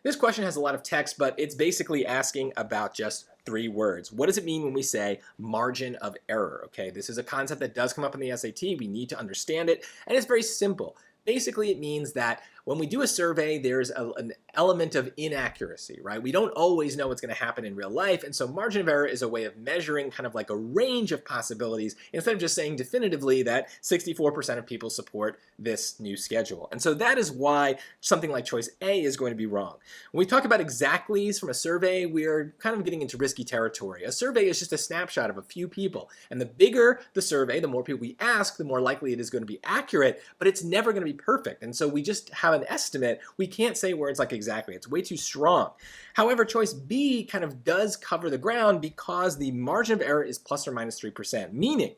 This question has a lot of text, but it's basically asking about just 3 words. What does it mean when we say margin of error? Okay, this is a concept that does come up in the SAT. We need to understand it, and it's very simple. Basically, it means that when we do a survey, there's an element of inaccuracy, right? We don't always know what's going to happen in real life, and so margin of error is a way of measuring kind of like a range of possibilities instead of just saying definitively that 64% of people support this new schedule. And so that is why something like choice A is going to be wrong. When we talk about exactlies from a survey, we're kind of getting into risky territory. A survey is just a snapshot of a few people, and the bigger the survey, the more people we ask, the more likely it is going to be accurate, but it's never going to be perfect. And so we just have an estimate. We can't say words like exactly. It's way too strong. However, choice B kind of does cover the ground because the margin of error is plus or minus 3%, meaning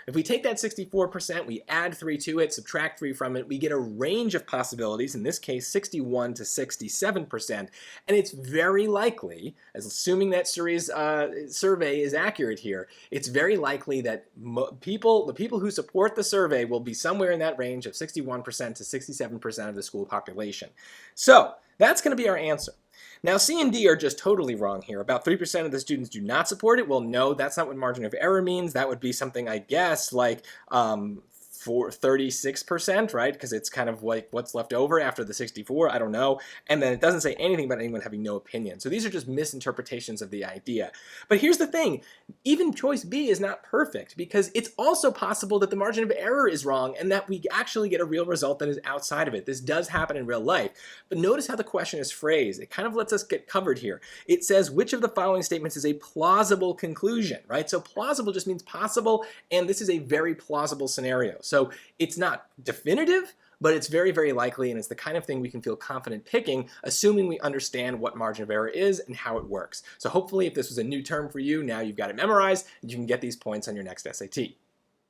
if we take that 64%, we add 3 to it, subtract 3 from it, we get a range of possibilities, in this case 61 to 67%, and it's very likely, as assuming that survey is accurate here, it's very likely that the people who support the survey will be somewhere in that range of 61% to 67% of the school population. So that's going to be our answer. Now, C and D are just totally wrong here. About 3% of the students do not support it. Well, no, that's not what margin of error means. That would be something, I guess, like for 36%, right? Because it's kind of like what's left over after the 64, I don't know. And then it doesn't say anything about anyone having no opinion. So these are just misinterpretations of the idea. But here's the thing, even choice B is not perfect because it's also possible that the margin of error is wrong and that we actually get a real result that is outside of it. This does happen in real life. But notice how the question is phrased. It kind of lets us get covered here. It says, which of the following statements is a plausible conclusion, right? So plausible just means possible, and this is a very plausible scenario. So it's not definitive, but it's very, very likely, and it's the kind of thing we can feel confident picking, assuming we understand what margin of error is and how it works. So hopefully, if this was a new term for you, now you've got it memorized, and you can get these points on your next SAT.